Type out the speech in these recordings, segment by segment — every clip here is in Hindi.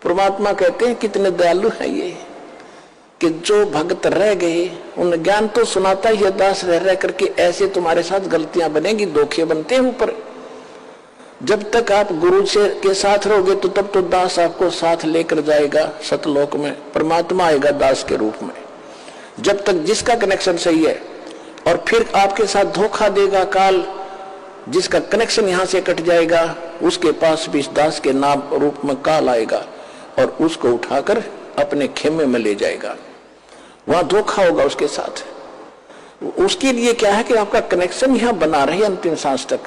परमात्मा कहते हैं कितने दयालु हैं ये, कि जो भक्त रह गए उन ज्ञान तो सुनाता ही है दास रह रह करके, ऐसे तुम्हारे साथ गलतियां बनेगी, धोखे बनते हैं ऊपर। जब तक आप गुरु से के साथ रहोगे तो तब तो दास आपको साथ लेकर जाएगा सतलोक में, परमात्मा आएगा दास के रूप में। जब तक जिसका कनेक्शन सही है, और फिर आपके साथ धोखा देगा काल, जिसका कनेक्शन यहां से कट जाएगा उसके पास भी दास के नाम रूप में काल आएगा और उसको उठाकर अपने खेमे में ले जाएगा। वहां धोखा होगा उसके साथ। उसके लिए क्या है कि आपका कनेक्शन यहां बना रहे अंतिम सांस तक,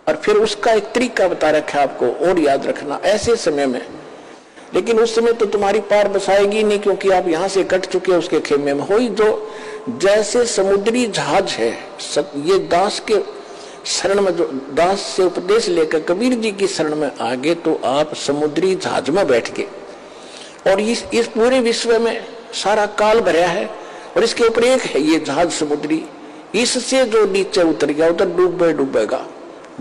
और फिर उसका एक तरीका बता रखा है आपको और याद रखना ऐसे समय में। लेकिन उस समय तो तुम्हारी पार बसाएगी नहीं, क्योंकि आप यहां से कट चुके उसके खेमे में। हो ही जो जैसे समुद्री जहाज है, ये दास के शरण में, जो दास से उपदेश लेकर कबीर जी की शरण में आगे, तो आप समुद्री जहाज में बैठ गए और इस पूरे विश्व में सारा काल भरा है और इसके ऊपर एक है ये जहाज समुद्री। इससे जो नीचे उतर गया उधर डूबेगा।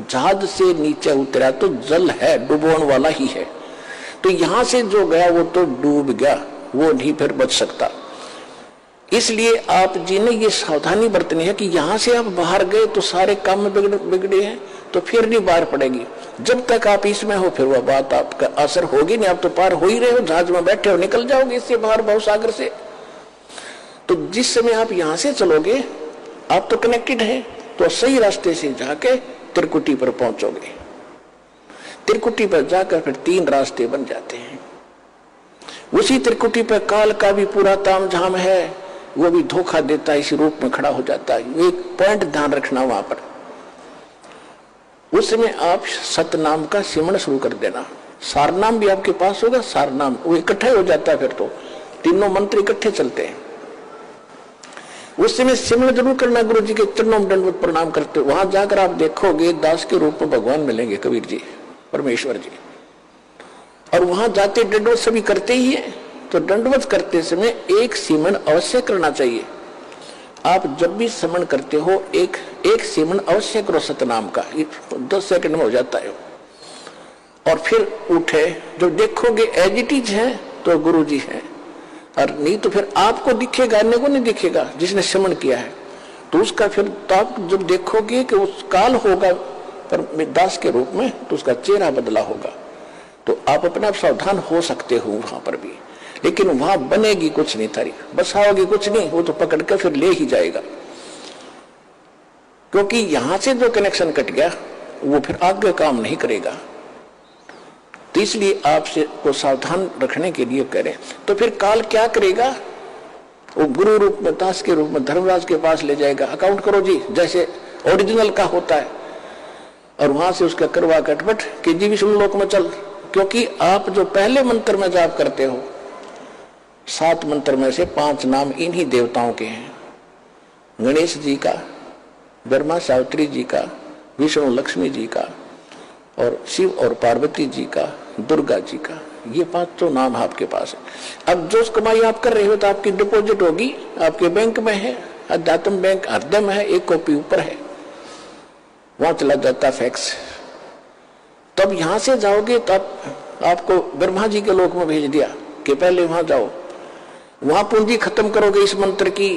जहाज से नीचे उतरा तो जल है, डूबने वाला ही है। तो यहां से जो गया वो तो डूब गया, वो नहीं फिर बच सकता। इसलिए आप जी ने ये सावधानी बरतनी है कि यहां से आप बाहर गए तो सारे काम में बिगड़े हैं, तो फिर नहीं बाहर पड़ेगी। जब तक आप इसमें हो फिर वह बात आपका असर होगी नहीं। आप तो पार हो ही रहे हो, जहाज में बैठे हो, निकल जाओगे इससे बाहर भव सागर से। तो जिस समय आप यहां से चलोगे आप तो कनेक्टेड है, तो सही रास्ते से जाके त्रिकुटी पर पहुंचोगे। त्रिकुटी पर जाकर फिर 3 रास्ते बन जाते हैं। उसी त्रिकुटी पर काल का भी पूरा तामझाम है, वो भी धोखा देता है, इसी रूप में खड़ा हो जाता है। एक पॉइंट ध्यान रखना वहां पर, उस समय आप सतनाम का सिमरण शुरू कर देना। सारनाम भी आपके पास होगा, सारनाम वो इकट्ठा हो जाता है, फिर तो तीनों मंत्र इकट्ठे चलते हैं। उस समय सिमरण जरूर करना, गुरु जी के चरणों में दंडवत प्रणाम करते। वहां जाकर आप देखोगे दास के रूप में भगवान मिलेंगे, कबीर जी, परमेश्वर जी। और वहां जाते दंडवत सभी करते ही है, तो दंडवत करते समय एक सिमरण अवश्य करना चाहिए। आप जब भी सिमरण करते हो एक सिमरण अवश्य करो सतनाम का, 10 सेकंड में हो जाता है। और फिर उठे, जो देखोगे एज इट इज है तो गुरु जी है, और नहीं तो फिर आपको दिखेगा, अन्य को नहीं दिखेगा जिसने सिमरण किया है। तो उसका फिर तो आप जब देखोगे कि उस काल होगा पर दास के रूप में, तो उसका चेहरा बदला होगा। तो आप अपने आप सावधान हो सकते हो वहां पर भी, लेकिन वहां बनेगी कुछ नहीं, तारीफ बसाओगी कुछ नहीं, वो तो पकड़ कर फिर ले ही जाएगा। क्योंकि यहां से जो कनेक्शन कट गया वो फिर आगे काम नहीं करेगा। तो इसलिए आपसे को सावधान रखने के लिए करें। तो फिर काल क्या करेगा, वो गुरु रूप में, दास के रूप में धर्मराज के पास ले जाएगा। अकाउंट करो जी जैसे ओरिजिनल का होता है, और वहां से उसका करवा कटपट कि जी विष्णु लोक में चल। क्योंकि आप जो पहले मंत्र में जाप करते हो, 7 मंत्र में से 5 नाम इन्हीं देवताओं के हैं, गणेश जी का, ब्रह्मा सावित्री जी का, विष्णु लक्ष्मी जी का, और शिव और पार्वती जी का, दुर्गा जी का। ये 5 नाम आपके पास है। अब जो कमाई आप कर रहे हो तो आपकी डिपॉजिट होगी, आपके बैंक में है, अध्यात्म बैंक हृदय में है, 1 कॉपी ऊपर है, वहां चला जाता फैक्स। तब यहां से जाओगे तब आपको ब्रह्मा जी के लोक में भेज दिया कि पहले वहां जाओ, वहां पूंजी खत्म करोगे इस मंत्र की,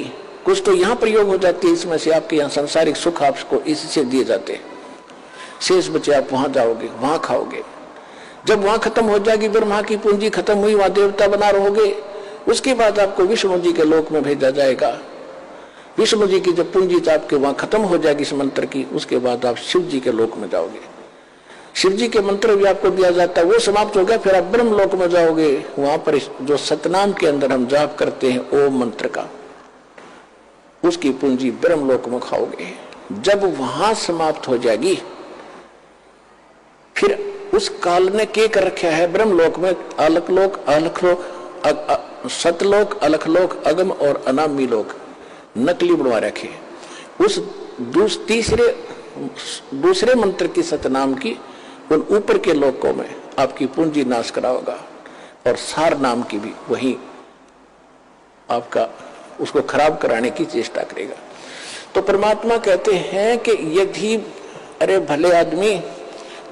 कुछ तो यहाँ प्रयोग हो जाती है, इसमें से आपके यहाँ संसारिक सुख आपको इससे दिए जाते हैं। शेष बचे आप वहां जाओगे, वहां खाओगे। जब वहां खत्म हो जाएगी, ब्रह्मा की पूंजी खत्म हुई, वहां देवता बना रहोगे, उसके बाद आपको विष्णु जी के लोक में भेजा जाएगा। विष्णु जी की जब पूंजी आपके वहां खत्म हो जाएगी इस मंत्र की, उसके बाद आप शिव जी के लोक में जाओगे। शिव जी के मंत्र भी आपको दिया जाता है, वो समाप्त हो गया, फिर आप ब्रह्म लोक में जाओगे। वहां पर जो सतनाम के अंदर हम जाप करते हैं ओम मंत्र का, उसकी पूंजी ब्रह्म लोक में खाओगे। जब वहां समाप्त हो जाएगी, फिर उस काल ने के कर रखा है ब्रह्म लोक में अलखलोक, सतलोक, अलखलोक, अगम और अनामी लोक नकली बनवा रखे। उस दूसरे मंत्र की सतनाम की उन ऊपर के लोकों में आपकी पूंजी नाश कराओगा, और सार नाम की भी वही आपका उसको खराब कराने की चेष्टा करेगा। तो परमात्मा कहते हैं कि यदि अरे भले आदमी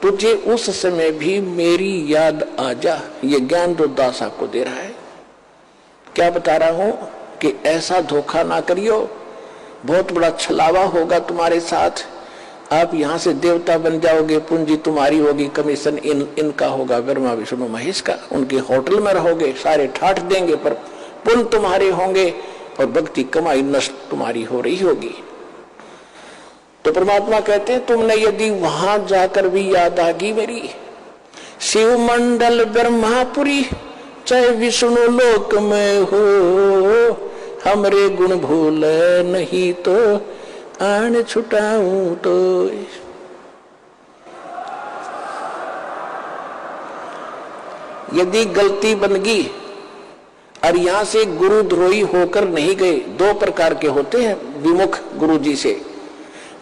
तुझे उस समय भी मेरी याद आ जा। ये ज्ञान जो दास आपको दे रहा है, क्या बता रहा हूं कि ऐसा धोखा ना करियो, बहुत बड़ा छलावा होगा तुम्हारे साथ। आप यहां से देवता बन जाओगे, पूंजी तुम्हारी होगी, कमीशन इनका होगा, ब्रह्मा विष्णु महेश का। उनके होटल में रहोगे, सारे ठाठ देंगे, पर पुण्य तुम्हारे होंगे और भक्ति कमाई नष्ट तुम्हारी हो रही होगी। तो परमात्मा कहते हैं तुमने यदि वहां जाकर भी याद आ गई मेरी, शिव मंडल ब्रह्मापुरी चाहे विष्णु लोक में हो, हमरे गुण भूल नहीं तो आन छुटाऊं तो। यदि गलती बन गई और यहां से गुरुद्रोही होकर नहीं गए, दो प्रकार के होते हैं विमुख गुरु जी से।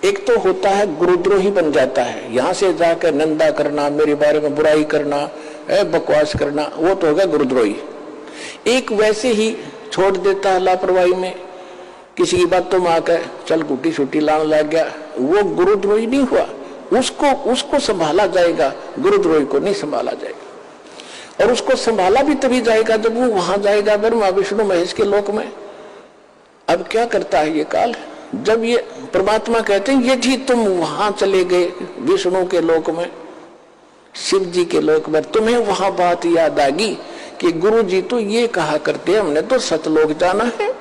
एक तो होता है गुरुद्रोही बन जाता है, यहां से जाकर निंदा करना, मेरे बारे में बुराई करना, बकवास करना, वो तो होगा गुरुद्रोही। एक वैसे ही छोड़ देता है लापरवाही में, किसी की बातों में आकर चल गुटी छुट्टी लाने लग गया, वो गुरुद्रोही नहीं हुआ। उसको संभाला जाएगा, गुरुद्रोही को नहीं संभाला जाएगा। और उसको संभाला भी तभी जाएगा जब वो वहां जाएगा ब्रह्मा विष्णु महेश के लोक में। अब क्या करता है ये काल, जब ये परमात्मा कहते हैं यदि तुम वहां चले गए विष्णु के लोक में, शिव जी के लोक में, तुम्हें वहां बात याद आ गई कि गुरु जी तो ये कहा करते हमने तो सतलोक जाना है,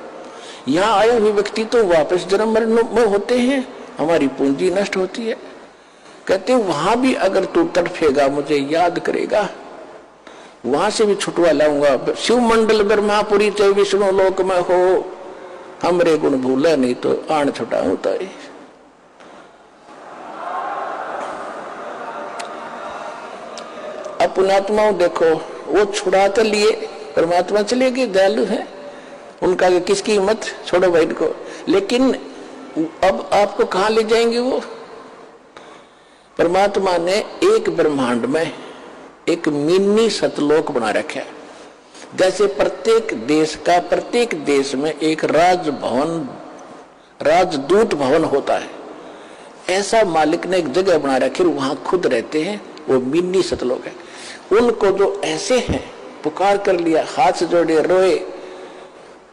यहाँ आए हुए व्यक्ति तो वापस जन्म मरण में होते हैं, हमारी पूंजी नष्ट होती है। कहते वहां भी अगर तू तड़फेगा, मुझे याद करेगा, वहां से भी छुटवा लाऊंगा। शिव मंडल ब्रह्मापुरी चाहे विष्णु लोक में हो, हमरे गुण भूले नहीं तो आन छुटाऊं ताई। अब पुणात्माओं देखो, वो छुड़ा तो लिए, परमात्मा चले गए, दयालु है, उनका किसकी हिम्मत, छोड़ो भाई को। लेकिन अब आपको कहां ले जाएंगे वो? परमात्मा ने एक ब्रह्मांड में एक मिनी सतलोक बना रखा है। जैसे प्रत्येक देश में एक राजभवन, राजदूत भवन होता है, ऐसा मालिक ने एक जगह बना रखी, वहां खुद रहते हैं, वो मिनी सतलोक है। उनको जो ऐसे हैं पुकार कर लिया, हाथ से जोड़े रोए,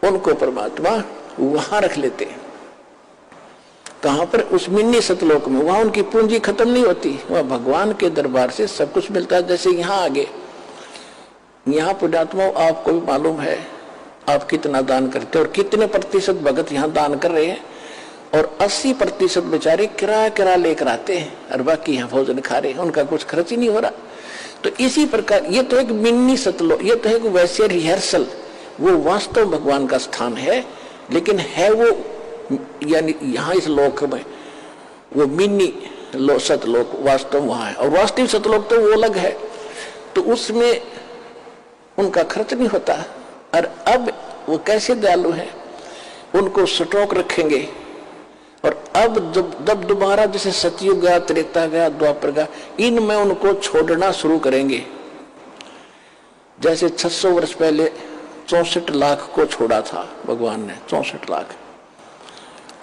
उनको परमात्मा वहां रख लेते हैं। कहां पर? उस मिनी सतलोक में। वहां उनकी पूंजी खत्म नहीं होती, वहां भगवान के दरबार से सब कुछ मिलता है। जैसे यहाँ आगे, यहाँ पुण्यात्मा आपको भी मालूम है आप कितना दान करते हैं और कितने प्रतिशत भगत यहाँ दान कर रहे हैं, और 80% बेचारे किराया लेकर आते हैं और बाकी यहाँ भोजन खा रहे हैं, उनका कुछ खर्च ही नहीं हो रहा। तो इसी प्रकार ये तो एक मिनी सतलोक, ये तो एक वैसे रिहर्सल, वो वास्तव भगवान का स्थान है, लेकिन है वो यानी यहाँ इस लोक में वो मिनी सतलोक वास्तव वहां है, और वास्तविक सतलोक तो वो अलग है। तो उसमें उनका खर्च नहीं होता। और अब वो कैसे दयालु हैं, उनको स्टॉक रखेंगे। और अब जब दोबारा जैसे सतयुग गया, त्रेता गया, द्वापर गया, इनमें उनको छोड़ना शुरू करेंगे। जैसे 600 वर्ष पहले 64 लाख को छोड़ा था भगवान ने, 64 लाख,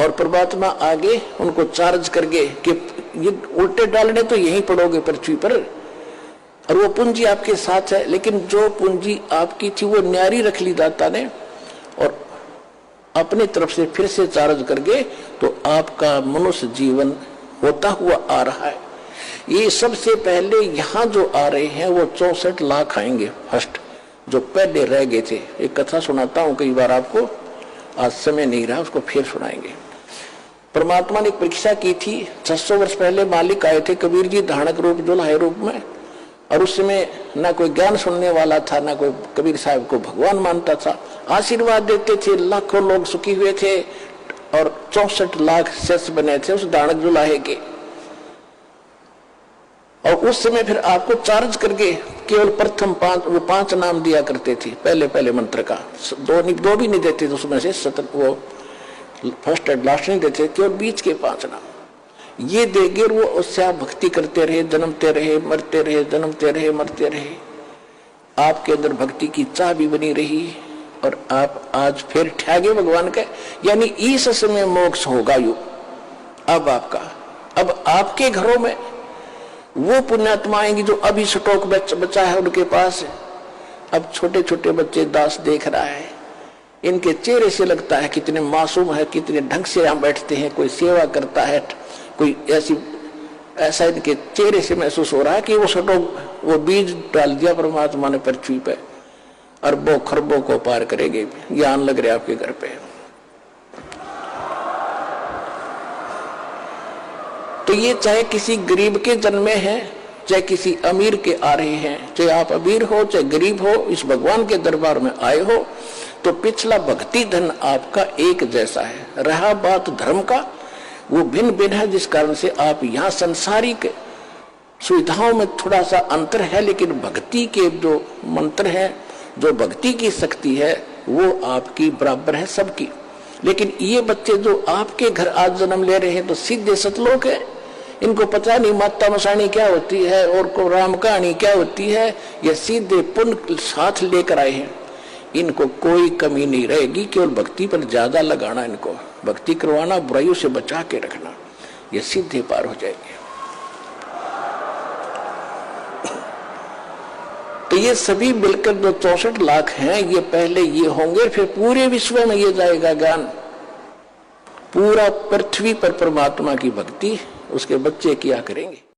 और परमात्मा आगे उनको चार्ज करके कि ये उल्टे डालने तो यहीं पड़ोगे पृथ्वी पर, और वो पूंजी आपके साथ है। लेकिन जो पूंजी आपकी थी वो न्यारी रख ली दाता ने, और अपनी तरफ से फिर से चार्ज करके तो आपका मनुष्य जीवन होता हुआ आ रहा है। ये सबसे पहले यहाँ जो आ रहे हैं वो 64 लाख आएंगे फर्स्ट, जो पहले रह गए थे। एक कथा सुनाता हूँ कई बार आपको, आज समय नहीं रहा, उसको फिर सुनाएंगे। परमात्मा ने एक परीक्षा की थी। 600 वर्ष पहले मालिक आए थे कबीर जी धानक रूप जुल्हाए रूप में, और उस समय ना कोई ज्ञान सुनने वाला था, ना कोई कबीर साहब को भगवान मानता था। आशीर्वाद देते थे, लाखों लोग सुखी हुए थे, और 64 लाख शिष्य बने थे उस धानक जुल्हाए के। और उस समय फिर आपको चार्ज करके केवल प्रथम 5 नाम दिया करते थे, पहले मंत्र का, दो भी नहीं देते थे उसमें से, वो फर्स्ट एंड लास्ट नहीं देते, केवल बीच के 5 नाम ये देंगे। वो उससे आप भक्ति करते रहे, जन्मते रहे, मरते रहे, जन्मते रहे, मरते रहे, आपके अंदर भक्ति की चाह भी बनी रही, और आप आज फिर ठहगे भगवान के, यानी इस समय मोक्ष होगा। यू अब आपका, अब आपके घरों में वो पुण्यात्मा आएंगी जो अभी स्टॉक बचा है उनके पास। अब छोटे छोटे बच्चे दास देख रहा है, इनके चेहरे से लगता है कितने मासूम है, कितने ढंग से यहाँ बैठते हैं, कोई सेवा करता है, कोई ऐसा इनके चेहरे से महसूस हो रहा है कि वो स्टॉक, वो बीज डाल दिया परमात्मा ने पृथ्वी पे, अरबों खरबों को पार करेंगे। ज्ञान लग रहे आपके घर पे। तो ये चाहे किसी गरीब के जन्मे हैं, चाहे किसी अमीर के आ रहे हैं, चाहे आप अमीर हो चाहे गरीब हो, इस भगवान के दरबार में आए हो, तो पिछला भक्ति धन आपका एक जैसा है। रहा बात धर्म का, वो भिन्न भिन्न है, जिस कारण से आप यहाँ संसारिक सुविधाओं में थोड़ा सा अंतर है, लेकिन भक्ति के जो मंत्र है, जो भक्ति की शक्ति है, वो आपकी बराबर है सबकी। लेकिन ये बच्चे जो आपके घर आज जन्म ले रहे हैं तो सीधे सतलोक है, इनको पता नहीं माता मसाणी क्या होती है और को राम कहानी क्या होती है, ये सीधे पुण्य साथ लेकर आए हैं। इनको कोई कमी नहीं रहेगी, केवल भक्ति पर ज्यादा लगाना, इनको भक्ति करवाना, बुराइयों से बचा के रखना, ये सीधे पार हो जाएंगे। तो ये सभी मिलकर जो 64 लाख हैं, ये पहले ये होंगे, फिर पूरे विश्व में ये जाएगा ज्ञान। पूरा पृथ्वी पर परमात्मा की भक्ति उसके बच्चे किया करेंगे।